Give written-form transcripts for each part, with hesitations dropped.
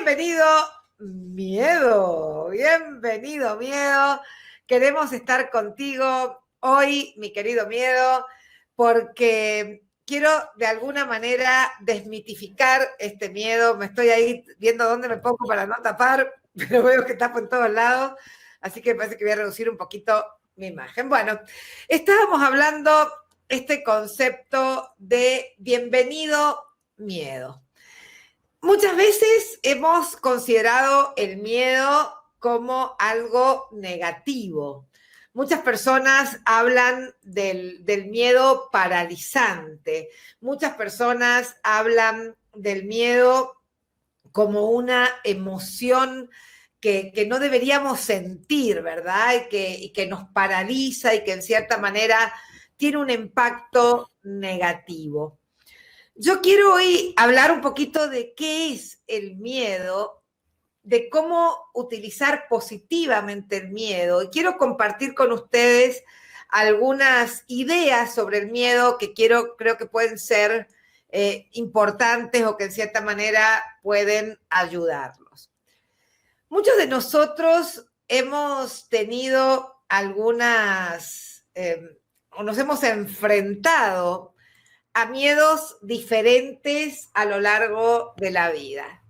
Bienvenido, miedo. Queremos estar contigo hoy, mi querido miedo, porque quiero de alguna manera desmitificar este miedo. Me estoy ahí viendo dónde me pongo para no tapar, pero veo que tapo en todos lados, así que me parece que voy a reducir un poquito mi imagen. Bueno, estábamos hablando este concepto de bienvenido miedo. Muchas veces hemos considerado el miedo como algo negativo. Muchas personas hablan del miedo paralizante. Muchas personas hablan del miedo como una emoción que no deberíamos sentir, ¿verdad? Y que nos paraliza y que en cierta manera tiene un impacto negativo. Yo quiero hoy hablar un poquito de qué es el miedo, de cómo utilizar positivamente el miedo. Y quiero compartir con ustedes algunas ideas sobre el miedo que creo que pueden ser importantes o que en cierta manera pueden ayudarnos. Muchos de nosotros hemos tenido o nos hemos enfrentado a miedos diferentes a lo largo de la vida.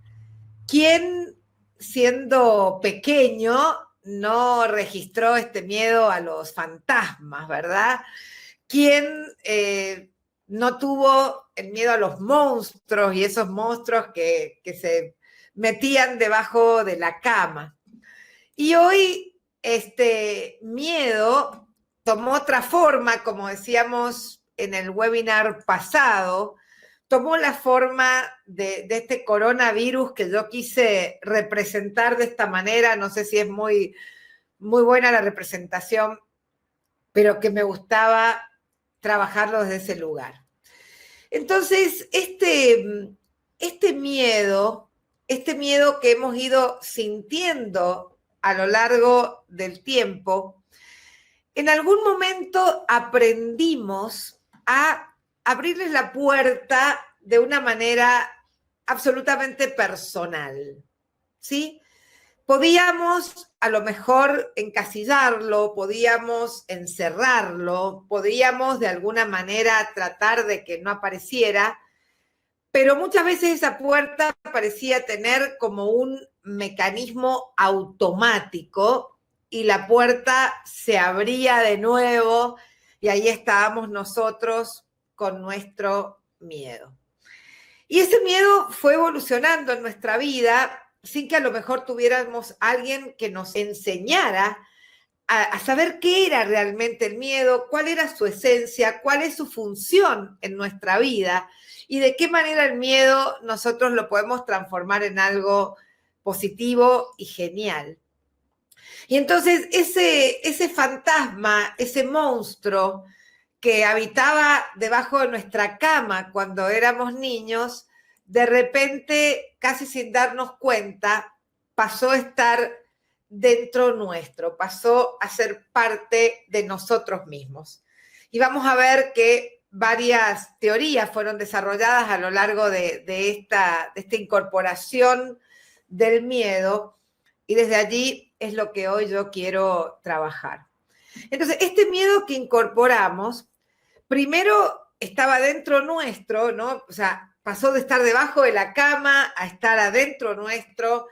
¿Quién, siendo pequeño, no registró este miedo a los fantasmas, verdad? ¿Quién no tuvo el miedo a los monstruos y esos monstruos que se metían debajo de la cama? Y hoy este miedo tomó otra forma, como decíamos en el webinar pasado, tomó la forma de este coronavirus que yo quise representar de esta manera. No sé si es muy buena la representación, pero que me gustaba trabajarlo desde ese lugar. Entonces, este miedo que hemos ido sintiendo a lo largo del tiempo, en algún momento aprendimos a abrirles la puerta de una manera absolutamente personal, ¿sí? Podíamos a lo mejor encasillarlo, podíamos encerrarlo, podíamos de alguna manera tratar de que no apareciera, pero muchas veces esa puerta parecía tener como un mecanismo automático y la puerta se abría de nuevo y ahí estábamos nosotros con nuestro miedo. Y ese miedo fue evolucionando en nuestra vida sin que a lo mejor tuviéramos alguien que nos enseñara a saber qué era realmente el miedo, cuál era su esencia, cuál es su función en nuestra vida y de qué manera el miedo nosotros lo podemos transformar en algo positivo y genial. Y entonces ese fantasma, ese monstruo que habitaba debajo de nuestra cama cuando éramos niños, de repente, casi sin darnos cuenta, pasó a estar dentro nuestro, pasó a ser parte de nosotros mismos. Y vamos a ver que varias teorías fueron desarrolladas a lo largo de esta incorporación del miedo, y desde allí es lo que hoy yo quiero trabajar. Entonces, este miedo que incorporamos, primero estaba dentro nuestro, ¿no? O sea, pasó de estar debajo de la cama a estar adentro nuestro,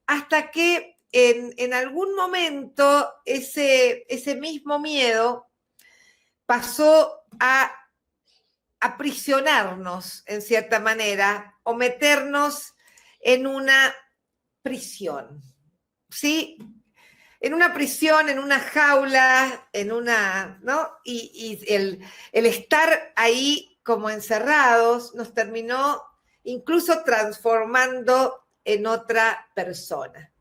hasta que en algún momento ese mismo miedo pasó a aprisionarnos en cierta manera o meternos en una prisión, ¿sí? En una prisión, en una jaula, ¿no? Y el estar ahí como encerrados nos terminó incluso transformando en otra persona.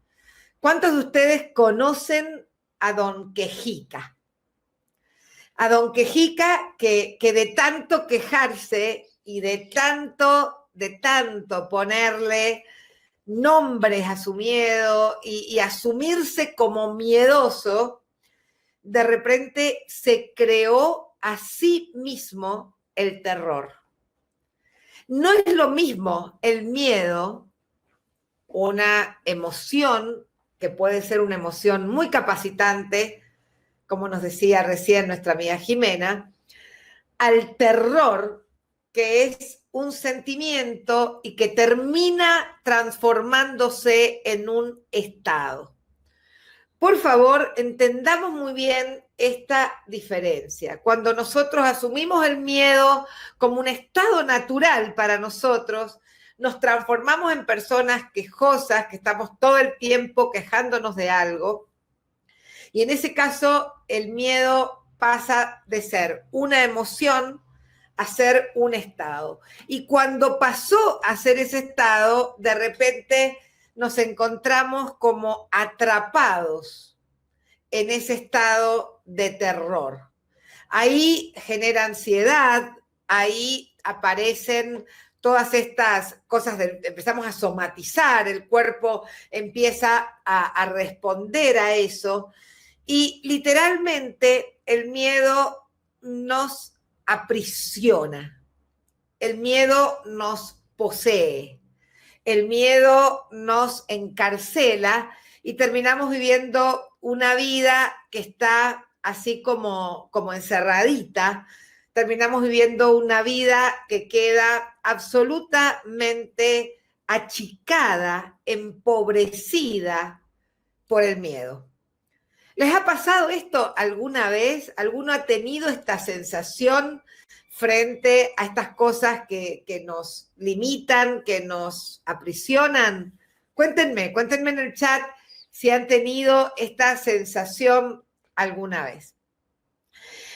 ¿Cuántos de ustedes conocen a Don Quejica? A Don Quejica que de tanto quejarse y de tanto ponerle nombres a su miedo y asumirse como miedoso, de repente se creó a sí mismo el terror. No es lo mismo el miedo una emoción que puede ser una emoción muy capacitante, como nos decía recién nuestra amiga Jimena, al terror, que es un sentimiento y que termina transformándose en un estado. Por favor, entendamos muy bien esta diferencia. Cuando nosotros asumimos el miedo como un estado natural para nosotros, nos transformamos en personas quejosas, que estamos todo el tiempo quejándonos de algo. Y en ese caso, el miedo pasa de ser una emoción a ser un estado. Y cuando pasó a ser ese estado, de repente nos encontramos como atrapados en ese estado de terror. Ahí genera ansiedad, ahí aparecen todas estas cosas, empezamos a somatizar, el cuerpo empieza a responder a eso y literalmente el miedo nos aprisiona, el miedo nos posee, el miedo nos encarcela y terminamos viviendo una vida que está así como encerradita, terminamos viviendo una vida que queda absolutamente achicada, empobrecida por el miedo. ¿Les ha pasado esto alguna vez? ¿Alguno ha tenido esta sensación frente a estas cosas que nos limitan, que nos aprisionan? Cuéntenme en el chat si han tenido esta sensación alguna vez.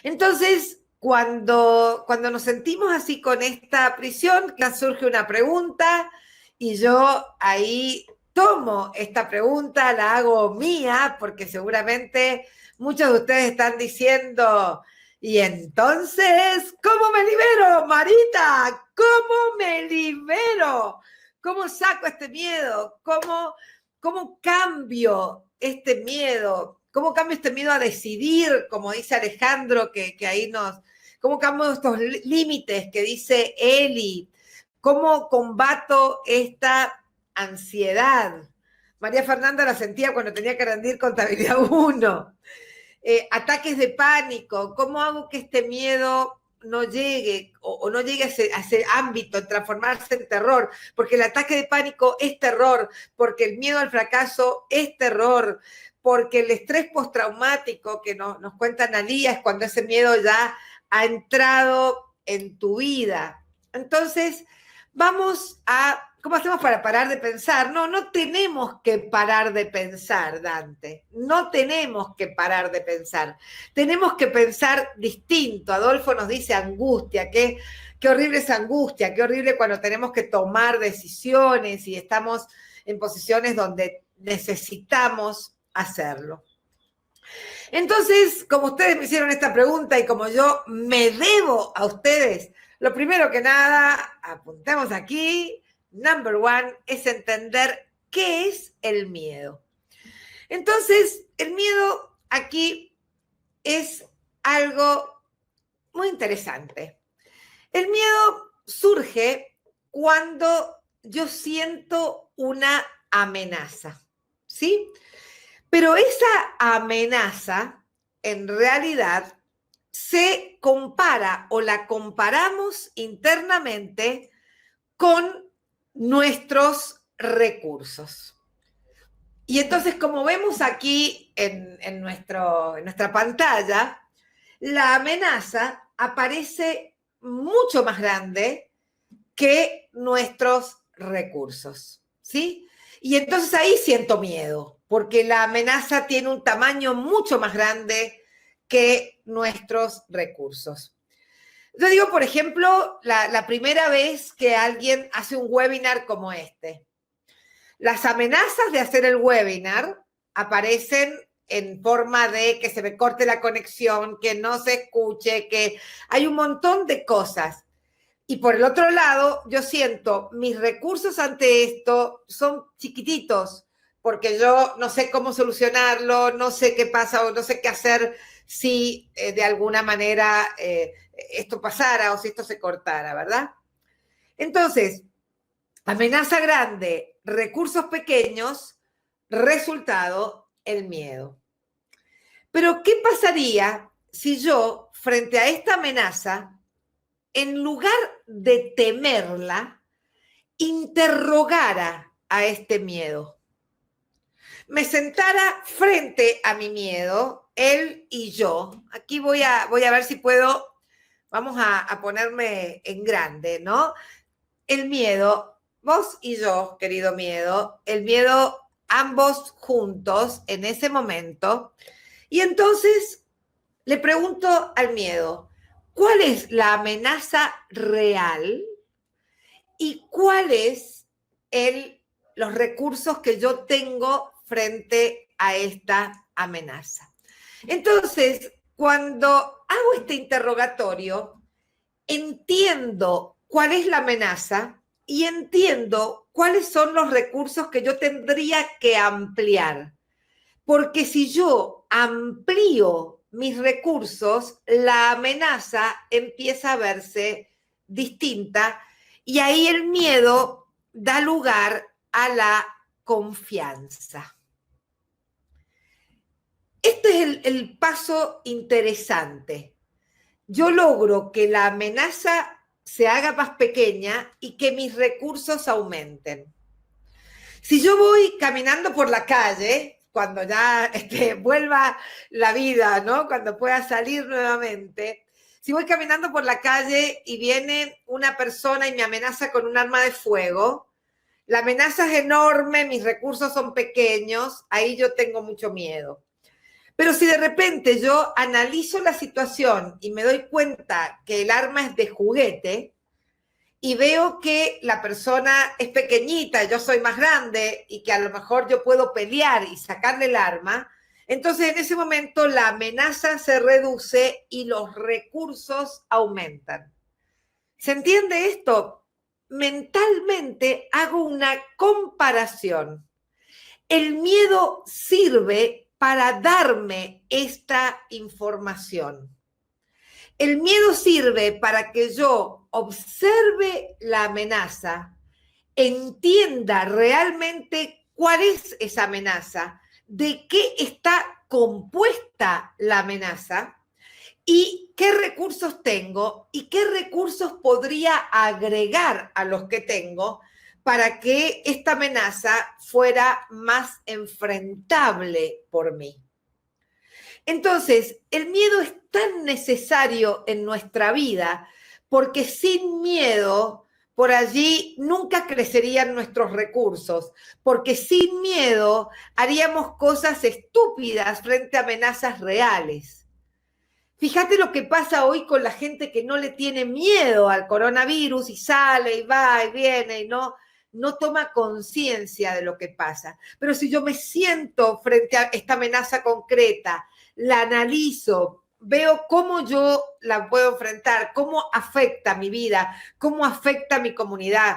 Entonces, cuando nos sentimos así con esta prisión, surge una pregunta y yo ahí tomo esta pregunta, la hago mía, porque seguramente muchos de ustedes están diciendo, y entonces, ¿cómo me libero, Marita? ¿Cómo me libero? ¿Cómo saco este miedo? ¿Cómo cambio este miedo? ¿Cómo cambio este miedo a decidir, como dice Alejandro, que ahí cómo cambio estos límites que dice Eli? ¿Cómo combato esta ansiedad? María Fernanda la sentía cuando tenía que rendir contabilidad 1. Ataques de pánico. ¿Cómo hago que este miedo no llegue o no llegue a ese ámbito, transformarse en terror? Porque el ataque de pánico es terror, porque el miedo al fracaso es terror, porque el estrés postraumático que nos cuenta Analía es cuando ese miedo ya ha entrado en tu vida. Entonces, vamos a... ¿Cómo hacemos para parar de pensar? No tenemos que parar de pensar, Dante. No tenemos que parar de pensar. Tenemos que pensar distinto. Adolfo nos dice angustia. Qué horrible es angustia. Qué horrible cuando tenemos que tomar decisiones y estamos en posiciones donde necesitamos hacerlo. Entonces, como ustedes me hicieron esta pregunta y como yo me debo a ustedes, lo primero que nada, apuntamos aquí, number one, es entender qué es el miedo. Entonces, el miedo aquí es algo muy interesante. El miedo surge cuando yo siento una amenaza, ¿sí? Pero esa amenaza, en realidad, se compara o la comparamos internamente con nuestros recursos. Y entonces, como vemos aquí en nuestra pantalla, la amenaza aparece mucho más grande que nuestros recursos, ¿sí? Y entonces ahí siento miedo, porque la amenaza tiene un tamaño mucho más grande que nuestros recursos. Yo digo, por ejemplo, la primera vez que alguien hace un webinar como este. Las amenazas de hacer el webinar aparecen en forma de que se me corte la conexión, que no se escuche, que hay un montón de cosas. Y por el otro lado, yo siento mis recursos ante esto son chiquititos, porque yo no sé cómo solucionarlo, no sé qué pasa o no sé qué hacer si de alguna manera esto pasara o si esto se cortara, ¿verdad? Entonces, Amenaza grande, recursos pequeños, resultado, el miedo. Pero, ¿qué pasaría si yo, frente a esta amenaza, en lugar de temerla, interrogara a este miedo? Me sentara frente a mi miedo, él y yo. Aquí voy a ver si puedo, vamos a ponerme en grande, ¿no? El miedo, vos y yo, querido miedo, el miedo ambos juntos en ese momento. Y entonces le pregunto al miedo, ¿cuál es la amenaza real y cuáles los recursos que yo tengo frente a esta amenaza? Entonces, cuando hago este interrogatorio, entiendo cuál es la amenaza y entiendo cuáles son los recursos que yo tendría que ampliar. Porque si yo amplío mis recursos, la amenaza empieza a verse distinta y ahí el miedo da lugar a la confianza. Este es el paso interesante. Yo logro que la amenaza se haga más pequeña y que mis recursos aumenten. Si yo voy caminando por la calle, cuando ya vuelva la vida, ¿no? Cuando pueda salir nuevamente, si voy caminando por la calle y viene una persona y me amenaza con un arma de fuego, la amenaza es enorme, mis recursos son pequeños, ahí yo tengo mucho miedo. Pero si de repente yo analizo la situación y me doy cuenta que el arma es de juguete y veo que la persona es pequeñita, yo soy más grande y que a lo mejor yo puedo pelear y sacarle el arma, entonces en ese momento la amenaza se reduce y los recursos aumentan. ¿Se entiende esto? Mentalmente hago una comparación. El miedo sirve para darme esta información. El miedo sirve para que yo observe la amenaza, entienda realmente cuál es esa amenaza, de qué está compuesta la amenaza y qué recursos tengo y qué recursos podría agregar a los que tengo para que esta amenaza fuera más enfrentable por mí. Entonces, el miedo es tan necesario en nuestra vida porque sin miedo, por allí nunca crecerían nuestros recursos, porque sin miedo haríamos cosas estúpidas frente a amenazas reales. Fíjate lo que pasa hoy con la gente que no le tiene miedo al coronavirus y sale y va y viene y no toma conciencia de lo que pasa. Pero si yo me siento frente a esta amenaza concreta, la analizo, veo cómo yo la puedo enfrentar, cómo afecta mi vida, cómo afecta mi comunidad,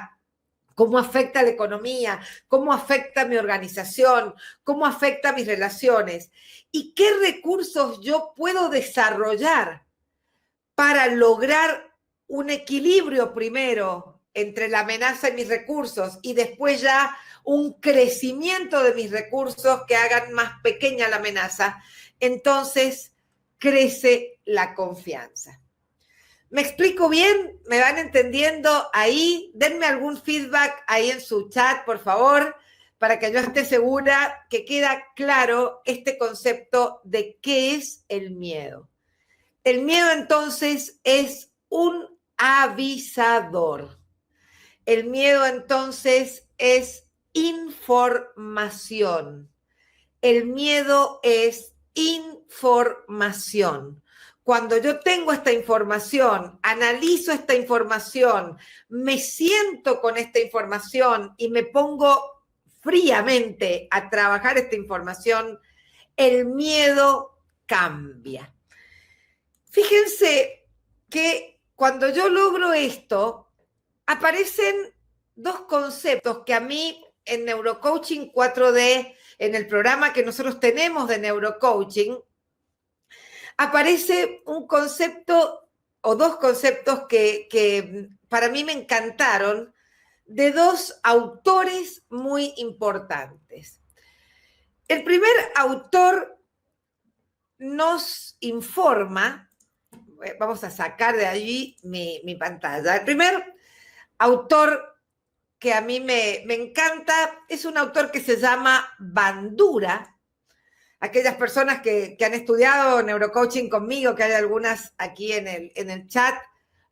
cómo afecta la economía, cómo afecta mi organización, cómo afecta mis relaciones y qué recursos yo puedo desarrollar para lograr un equilibrio primero entre la amenaza y mis recursos y después ya un crecimiento de mis recursos que hagan más pequeña la amenaza. Entonces crece la confianza. ¿Me explico bien? ¿Me van entendiendo ahí? Denme algún feedback ahí en su chat, por favor, para que yo esté segura que queda claro este concepto de qué es el miedo. El miedo entonces es un avisador. El miedo entonces es información. El miedo es información. Cuando yo tengo esta información, analizo esta información, me siento con esta información y me pongo fríamente a trabajar esta información, el miedo cambia. Fíjense que cuando yo logro esto, aparecen dos conceptos que a mí en Neurocoaching 4D, en el programa que nosotros tenemos de Neurocoaching, aparece un concepto o dos conceptos que para mí me encantaron de dos autores muy importantes. El primer autor nos informa, vamos a sacar de allí mi pantalla. El primer autor que a mí me encanta es un autor que se llama Bandura. Aquellas personas que han estudiado neurocoaching conmigo, que hay algunas aquí en el chat,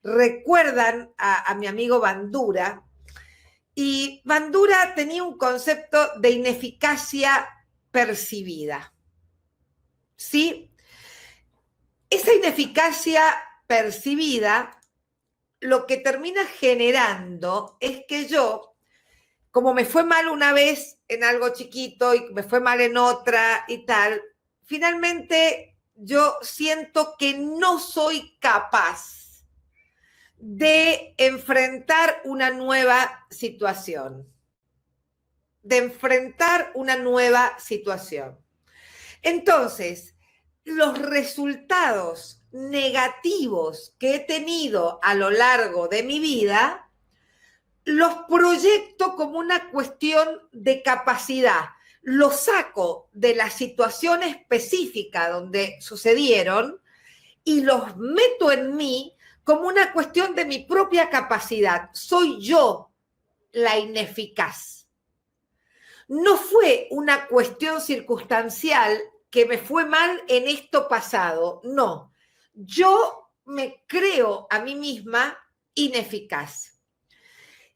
recuerdan a mi amigo Bandura. Y Bandura tenía un concepto de ineficacia percibida. ¿Sí? Esa ineficacia percibida lo que termina generando es que yo, como me fue mal una vez en algo chiquito y me fue mal en otra y tal, finalmente yo siento que no soy capaz de enfrentar una nueva situación. Entonces, los resultados negativos que he tenido a lo largo de mi vida los proyecto como una cuestión de capacidad. Los saco de la situación específica donde sucedieron y los meto en mí como una cuestión de mi propia capacidad. Soy yo la ineficaz. No fue una cuestión circunstancial que me fue mal en esto pasado. No, yo me creo a mí misma ineficaz.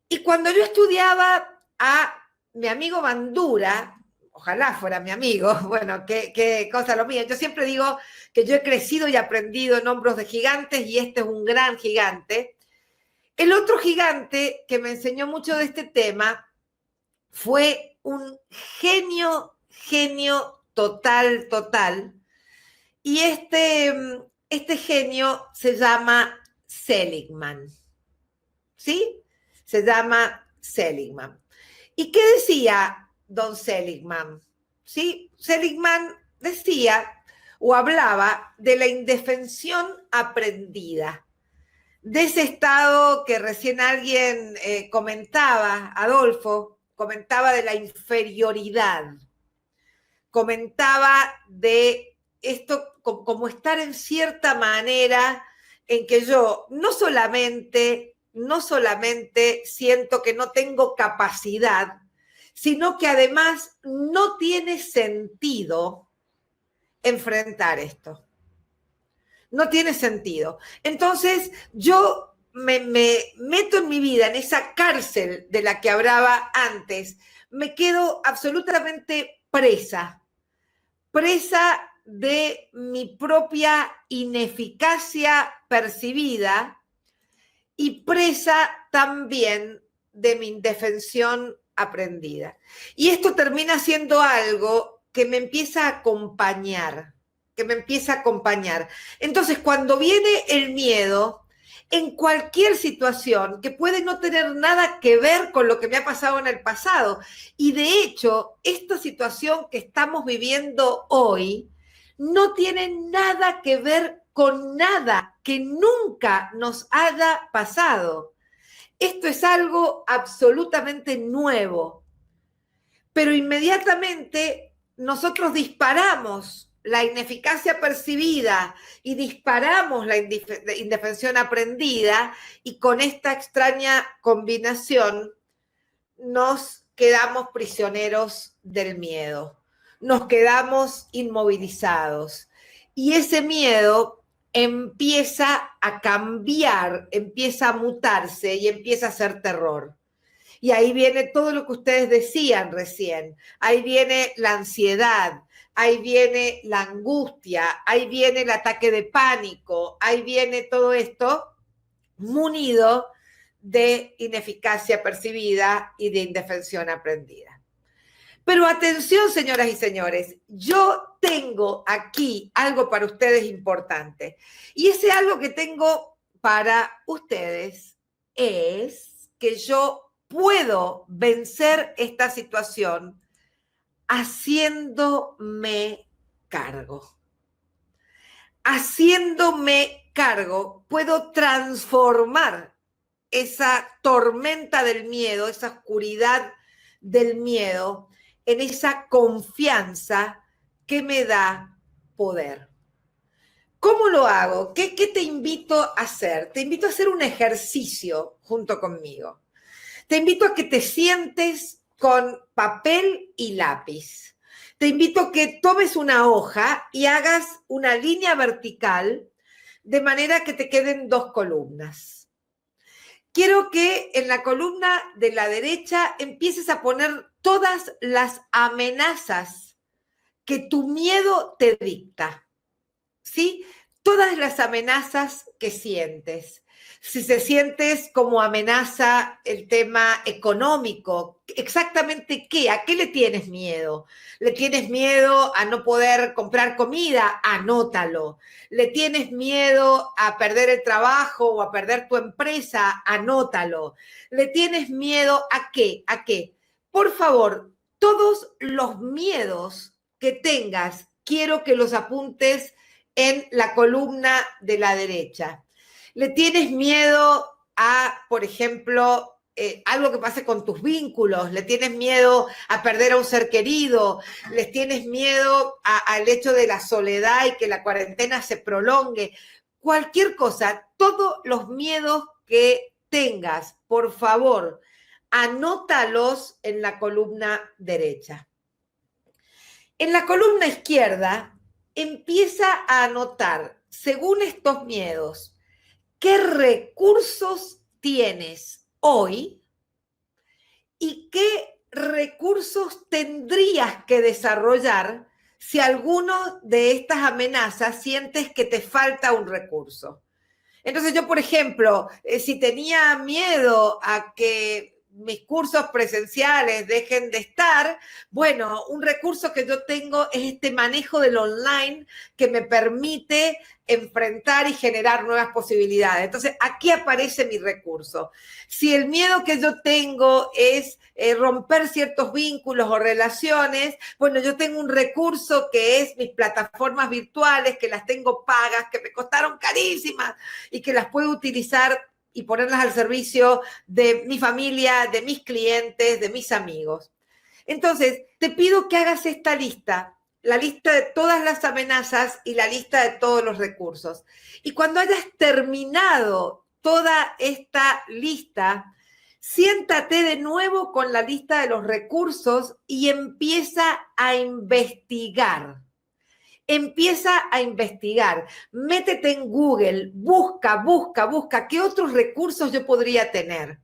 Y cuando yo estudiaba a mi amigo Bandura, ojalá fuera mi amigo, bueno, qué cosa lo mío. Yo siempre digo que yo he crecido y aprendido en hombros de gigantes y este es un gran gigante. El otro gigante que me enseñó mucho de este tema fue un genio total. Y este genio se llama Seligman. ¿Sí? Se llama Seligman. ¿Y qué decía don Seligman? ¿Sí? Seligman decía o hablaba de la indefensión aprendida, de ese estado que recién alguien comentaba, Adolfo, comentaba de la inferioridad, comentaba de esto como estar en cierta manera en que yo no solamente siento que no tengo capacidad, sino que además no tiene sentido enfrentar esto. No tiene sentido. Entonces, yo me meto en mi vida, en esa cárcel de la que hablaba antes, me quedo absolutamente presa de mi propia ineficacia percibida y presa también de mi indefensión aprendida. Y esto termina siendo algo que me empieza a acompañar, Entonces, cuando viene el miedo, en cualquier situación que puede no tener nada que ver con lo que me ha pasado en el pasado, y de hecho, esta situación que estamos viviendo hoy no tiene nada que ver con nada que nunca nos haya pasado. Esto es algo absolutamente nuevo, pero inmediatamente nosotros disparamos la ineficacia percibida y disparamos la indefensión aprendida y con esta extraña combinación nos quedamos prisioneros del miedo, nos quedamos inmovilizados y ese miedo empieza a cambiar, empieza a mutarse y empieza a ser terror. Y ahí viene todo lo que ustedes decían recién. Ahí viene la ansiedad, ahí viene la angustia, ahí viene el ataque de pánico, ahí viene todo esto munido de ineficacia percibida y de indefensión aprendida. Pero atención, señoras y señores, yo tengo aquí algo para ustedes importante. Y ese algo que tengo para ustedes es que yo puedo vencer esta situación haciéndome cargo. Haciéndome cargo, puedo transformar esa tormenta del miedo, esa oscuridad del miedo, en esa confianza que me da poder. ¿Cómo lo hago? ¿Qué te invito a hacer? Te invito a hacer un ejercicio junto conmigo. Te invito a que te sientes con papel y lápiz. Te invito a que tomes una hoja y hagas una línea vertical de manera que te queden 2 columnas. Quiero que en la columna de la derecha empieces a poner todas las amenazas que tu miedo te dicta, ¿sí? Todas las amenazas que sientes. Si se sientes como amenaza el tema económico, exactamente qué, ¿a qué le tienes miedo? ¿Le tienes miedo a no poder comprar comida? Anótalo. ¿Le tienes miedo a perder el trabajo o a perder tu empresa? Anótalo. ¿Le tienes miedo a qué? ¿A qué? Por favor, todos los miedos que tengas, quiero que los apuntes en la columna de la derecha. ¿Le tienes miedo a, por ejemplo, algo que pase con tus vínculos? ¿Le tienes miedo a perder a un ser querido? ¿Le tienes miedo al hecho de la soledad y que la cuarentena se prolongue? Cualquier cosa, todos los miedos que tengas, por favor, anótalos en la columna derecha. En la columna izquierda, empieza a anotar, según estos miedos, qué recursos tienes hoy y qué recursos tendrías que desarrollar si alguno de estas amenazas sientes que te falta un recurso. Entonces yo, por ejemplo, si tenía miedo a que mis cursos presenciales dejen de estar, bueno, un recurso que yo tengo es este manejo del online que me permite enfrentar y generar nuevas posibilidades. Entonces, aquí aparece mi recurso. Si el miedo que yo tengo es romper ciertos vínculos o relaciones, bueno, yo tengo un recurso que es mis plataformas virtuales, que las tengo pagas, que me costaron carísimas y que las puedo utilizar y ponerlas al servicio de mi familia, de mis clientes, de mis amigos. Entonces, te pido que hagas esta lista, la lista de todas las amenazas y la lista de todos los recursos. Y cuando hayas terminado toda esta lista, siéntate de nuevo con la lista de los recursos y empieza a investigar. Empieza a investigar, métete en Google, busca, qué otros recursos yo podría tener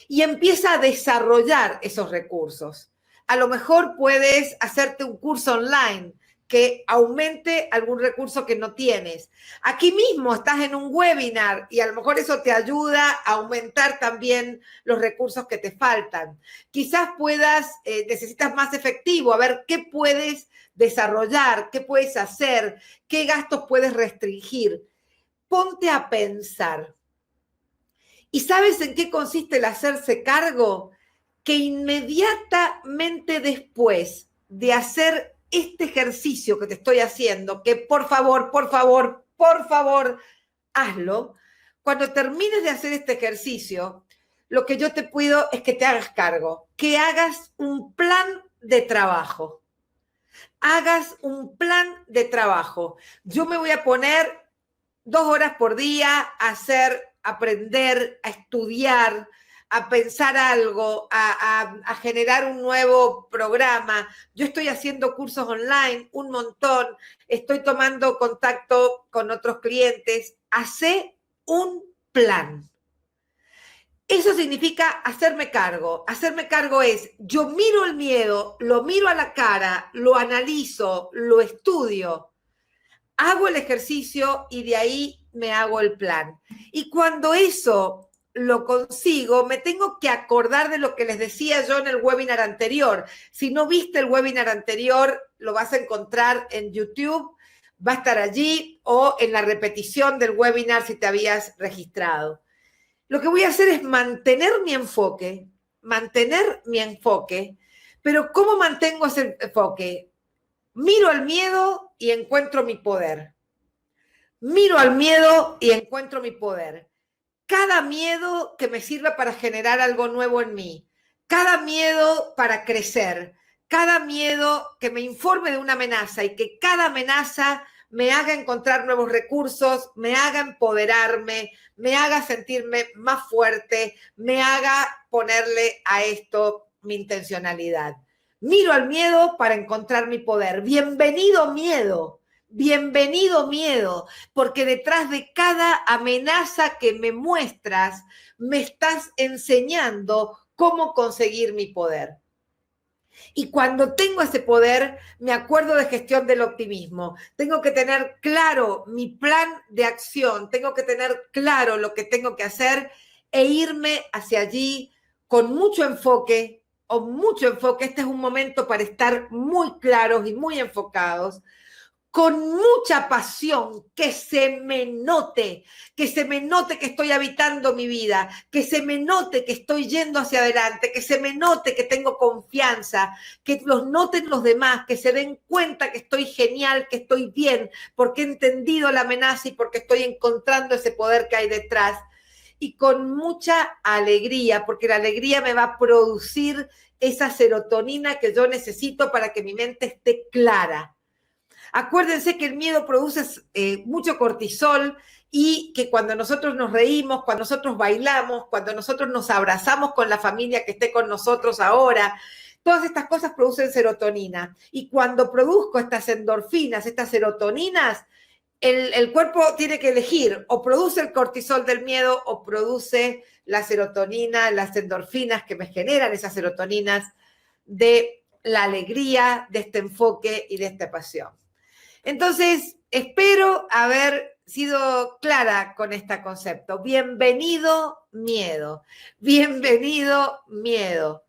y empieza a desarrollar esos recursos. A lo mejor puedes hacerte un curso online que aumente algún recurso que no tienes. Aquí mismo estás en un webinar y a lo mejor eso te ayuda a aumentar también los recursos que te faltan. Quizás necesitas más efectivo, a ver qué puedes desarrollar, qué puedes hacer, qué gastos puedes restringir. Ponte a pensar. ¿Y sabes en qué consiste el hacerse cargo? Que inmediatamente después de hacer este ejercicio que te estoy haciendo, que por favor, hazlo, cuando termines de hacer este ejercicio, lo que yo te pido es que te hagas cargo, que hagas un plan de trabajo. Hagas un plan de trabajo. Yo me voy a poner 2 horas por día a aprender, a estudiar, a pensar algo, a generar un nuevo programa. Yo estoy haciendo cursos online, un montón. Estoy tomando contacto con otros clientes. Hacé un plan. Eso significa hacerme cargo. Hacerme cargo es, yo miro el miedo, lo miro a la cara, lo analizo, lo estudio, hago el ejercicio y de ahí me hago el plan. Y cuando eso lo consigo, me tengo que acordar de lo que les decía yo en el webinar anterior. Si no viste el webinar anterior, lo vas a encontrar en YouTube, va a estar allí o en la repetición del webinar si te habías registrado. Lo que voy a hacer es mantener mi enfoque, pero ¿cómo mantengo ese enfoque? Miro al miedo y encuentro mi poder. Miro al miedo y encuentro mi poder. cada miedo que me sirva para generar algo nuevo en mí, cada miedo para crecer, cada miedo que me informe de una amenaza y que cada amenaza me haga encontrar nuevos recursos, me haga empoderarme, me haga sentirme más fuerte, me haga ponerle a esto mi intencionalidad. Miro al miedo para encontrar mi poder. Bienvenido miedo. Bienvenido miedo, porque detrás de cada amenaza que me muestras, me estás enseñando cómo conseguir mi poder. Y cuando tengo ese poder, me acuerdo de gestión del optimismo. Tengo que tener claro mi plan de acción, tengo que tener claro lo que tengo que hacer e irme hacia allí con mucho enfoque o mucho enfoque. Este es un momento para estar muy claros y muy enfocados, con mucha pasión, que se me note que estoy habitando mi vida, que se me note que estoy yendo hacia adelante, que se me note que tengo confianza, que los noten los demás, que se den cuenta que estoy genial, que estoy bien, porque he entendido la amenaza y porque estoy encontrando ese poder que hay detrás. Y con mucha alegría, porque la alegría me va a producir esa serotonina que yo necesito para que mi mente esté clara. Acuérdense que el miedo produce mucho cortisol y que cuando nosotros nos reímos, cuando nosotros bailamos, cuando nosotros nos abrazamos con la familia que esté con nosotros ahora, todas estas cosas producen serotonina. Y cuando produzco estas endorfinas, estas serotoninas, el cuerpo tiene que elegir, o produce el cortisol del miedo o produce la serotonina, las endorfinas que me generan esas serotoninas de la alegría, de este enfoque y de esta pasión. Entonces, espero haber sido clara con este concepto. Bienvenido miedo, bienvenido miedo.